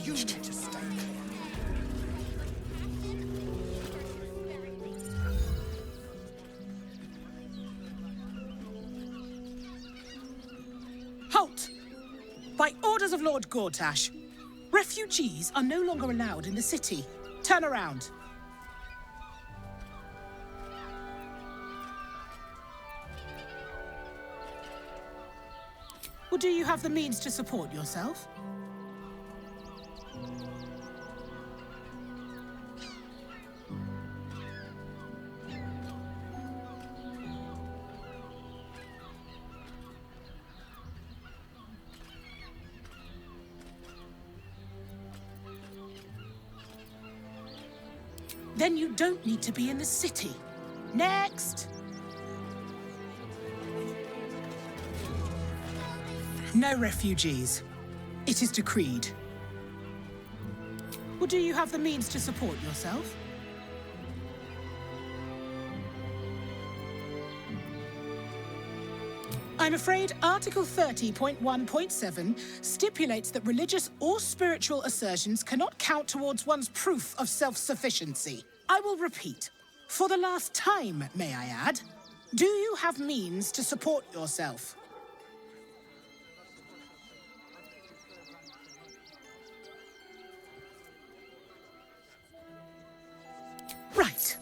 outraged. Halt! By orders of Lord Gortash, refugees are no longer allowed in the city. Turn around. Or do you have the means to support yourself? Then you don't need to be in the city. Next! No refugees. It is decreed. Or do you have the means to support yourself? I'm afraid Article 30.1.7 stipulates that religious or spiritual assertions cannot count towards one's proof of self-sufficiency. I will repeat. For the last time, may I add, do you have means to support yourself? Right.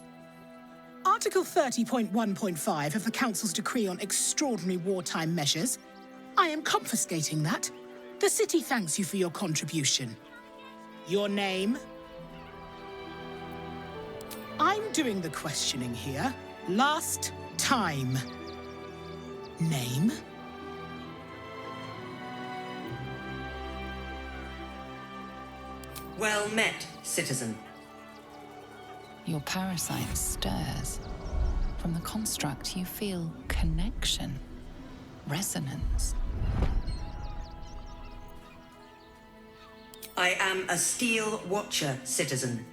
Article 30.1.5 of the Council's decree on extraordinary wartime measures. I am confiscating that. The city thanks you for your contribution. Your name? I'm doing the questioning here. Last time. Name? Well met, citizen. Your parasite stirs. From the construct, you feel connection, resonance. I am a Steel Watcher, citizen.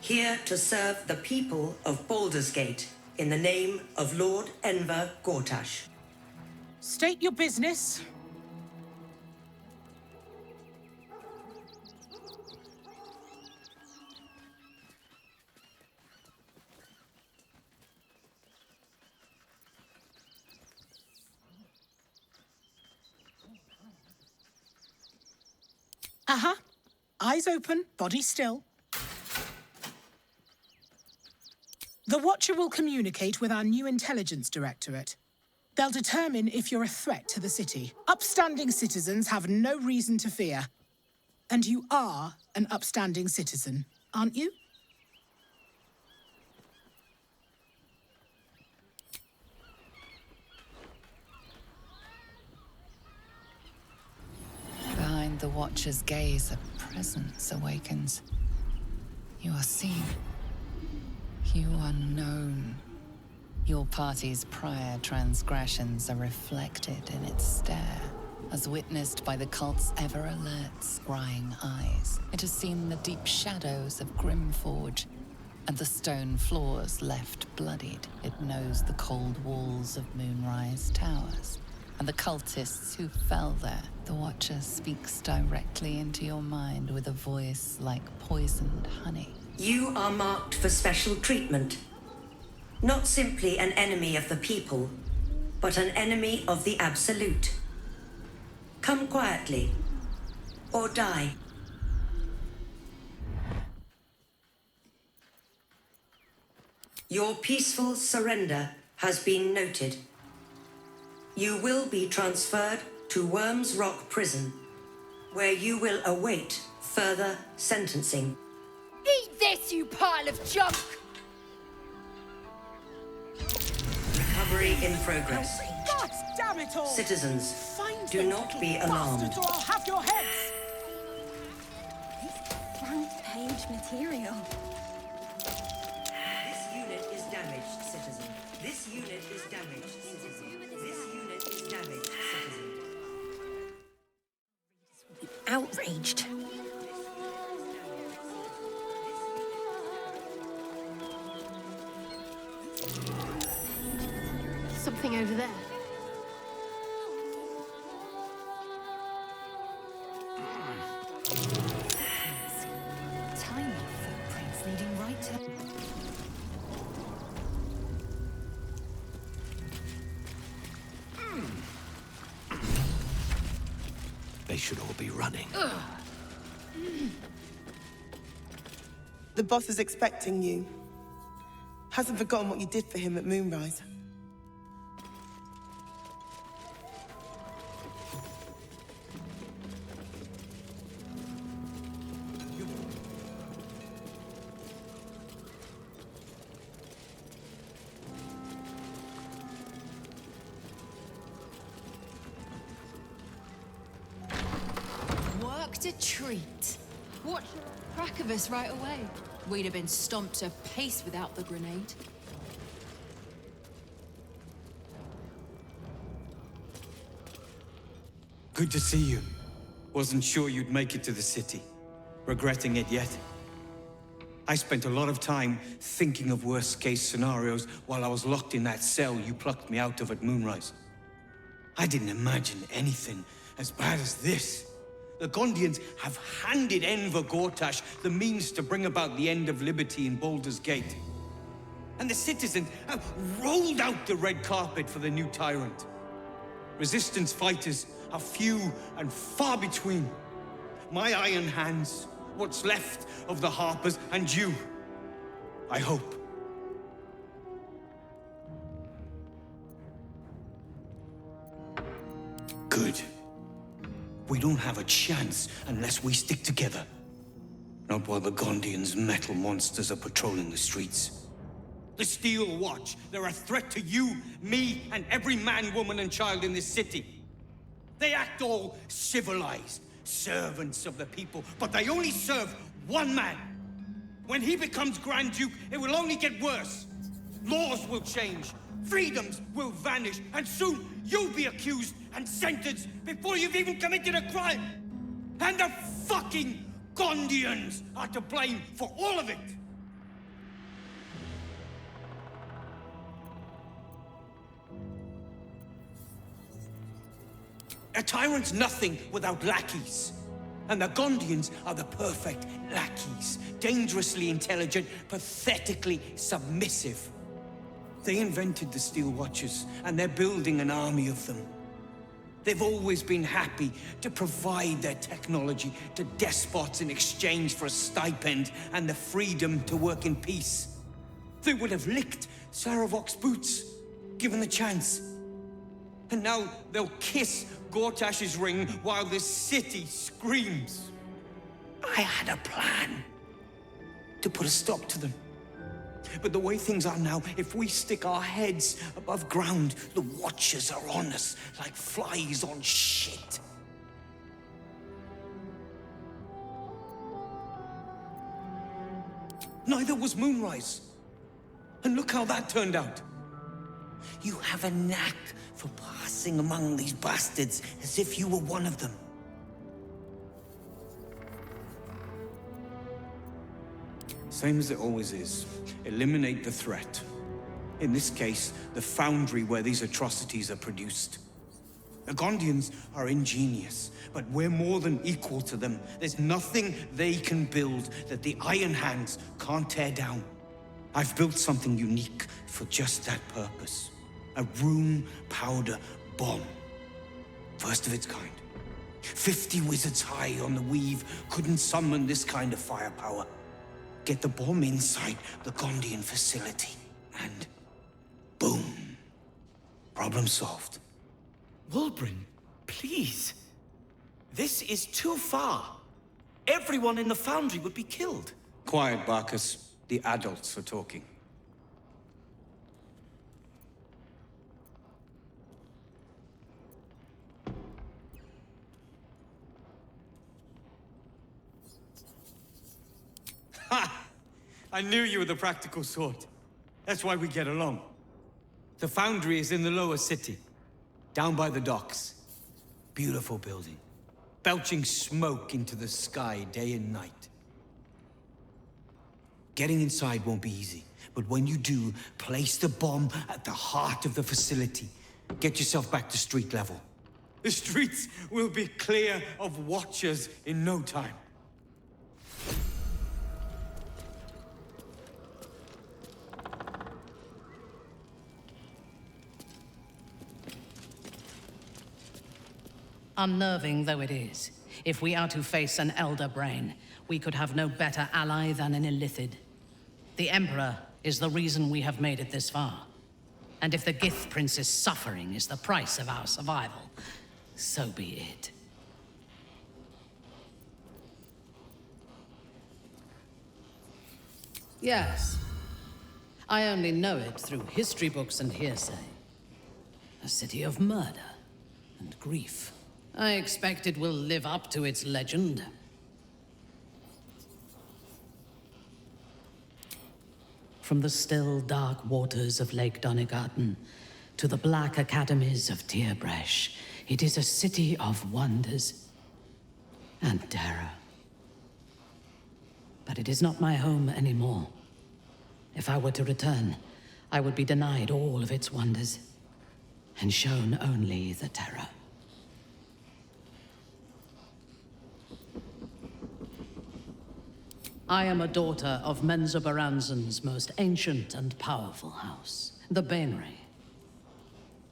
Here to serve the people of Baldur's Gate in the name of Lord Enver Gortash. State your business. Eyes open, body still. The Watcher will communicate with our new intelligence directorate. They'll determine if you're a threat to the city. Upstanding citizens have no reason to fear. And you are an upstanding citizen, aren't you? Behind the Watcher's gaze, a presence awakens. You are seen. You are known. Your party's prior transgressions are reflected in its stare, as witnessed by the cult's ever-alert, scrying eyes. It has seen the deep shadows of Grimforge, and the stone floors left bloodied. It knows the cold walls of Moonrise Towers, and the cultists who fell there. The Watcher speaks directly into your mind with a voice like poisoned honey. You are marked for special treatment. Not simply an enemy of the people, but an enemy of the Absolute. Come quietly, or die. Your peaceful surrender has been noted. You will be transferred to Wyrms Rock Prison, where you will await further sentencing. Eat this, you pile of junk! Recovery in progress. God damn it all! Citizens, Find do those not little be alarmed. bastards or I'll have your heads! Blank page material. This unit is damaged, citizen. This unit is damaged, citizen. This unit is damaged, citizen. Outraged. Something over there. They should all be running. The boss is expecting you. Hasn't forgotten what you did for him at Moonrise. Worked a treat. Watch the crack of us right away. We'd have been stomped to paste without the grenade. Good to see you. Wasn't sure you'd make it to the city. Regretting it yet? I spent a lot of time thinking of worst-case scenarios while I was locked in that cell you plucked me out of at Moonrise. I didn't imagine anything as bad as this. The Gondians have handed Enver Gortash the means to bring about the end of liberty in Baldur's Gate. And the citizens have rolled out the red carpet for the new tyrant. Resistance fighters are few and far between. My iron hands, what's left of the Harpers, and you, I hope. Good. We don't have a chance unless we stick together. Not while the Gondians' metal monsters are patrolling the streets. The Steel Watch, they're a threat to you, me, and every man, woman, and child in this city. They act all civilized, servants of the people, but they only serve one man. When he becomes Grand Duke, it will only get worse. Laws will change, freedoms will vanish, and soon you'll be accused and sentenced before you've even committed a crime. And the fucking Gondians are to blame for all of it. A tyrant's nothing without lackeys. And the Gondians are the perfect lackeys. Dangerously intelligent, pathetically submissive. They invented the Steel Watchers, and they're building an army of them. They've always been happy to provide their technology to despots in exchange for a stipend and the freedom to work in peace. They would have licked Saravok's boots, given the chance. And now they'll kiss Gortash's ring while the city screams. I had a plan to put a stop to them. But the way things are now, if we stick our heads above ground, the Watchers are on us like flies on shit. Neither was Moonrise. And look how that turned out. You have a knack for passing among these bastards as if you were one of them. Same as it always is. Eliminate the threat. In this case, the foundry where these atrocities are produced. The Gondians are ingenious, but we're more than equal to them. There's nothing they can build that the Iron Hands can't tear down. I've built something unique for just that purpose. A room powder bomb. First of its kind. 50 wizards high on the weave couldn't summon this kind of firepower. Get the bomb inside the Gondian facility, and boom. Problem solved. Wulbren, please. This is too far. Everyone in the foundry would be killed. Quiet, Barkus. The adults are talking. Ha! I knew you were the practical sort. That's why we get along. The foundry is in the lower city, down by the docks. Beautiful building, belching smoke into the sky day and night. Getting inside won't be easy, but when you do, place the bomb at the heart of the facility. Get yourself back to street level. The streets will be clear of Watchers in no time. Unnerving though it is, if we are to face an Elder Brain, we could have no better ally than an Illithid. The Emperor is the reason we have made it this far. And if the Gith Prince's suffering is the price of our survival, so be it. Yes. I only know it through history books and hearsay. A city of murder and grief. I expect it will live up to its legend. From the still, dark waters of Lake Donegarten to the black academies of Tierbresh, it is a city of wonders and terror. But it is not my home anymore. If I were to return, I would be denied all of its wonders and shown only the terror. I am a daughter of Menzoberranzan's most ancient and powerful house, the Bainray.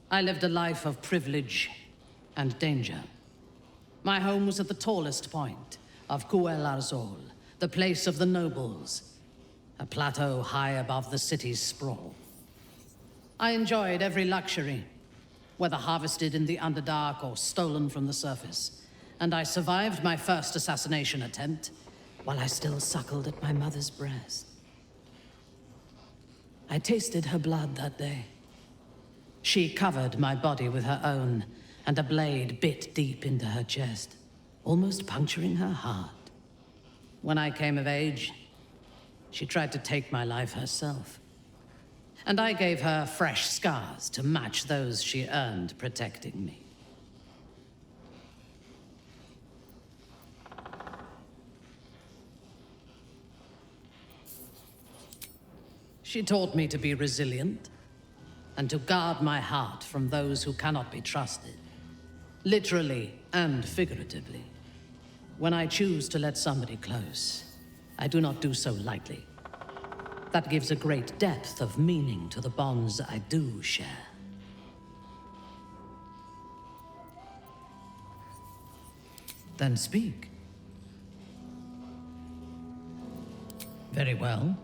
I lived a life of privilege and danger. My home was at the tallest point of Cuel Arzol, the place of the nobles, a plateau high above the city's sprawl. I enjoyed every luxury, whether harvested in the Underdark or stolen from the surface, and I survived my first assassination attempt while I still suckled at my mother's breast. I tasted her blood that day. She covered my body with her own, and a blade bit deep into her chest, almost puncturing her heart. When I came of age, she tried to take my life herself. And I gave her fresh scars to match those she earned protecting me. She taught me to be resilient, and to guard my heart from those who cannot be trusted, literally and figuratively. When I choose to let somebody close, I do not do so lightly. That gives a great depth of meaning to the bonds I do share. Then speak. Very well.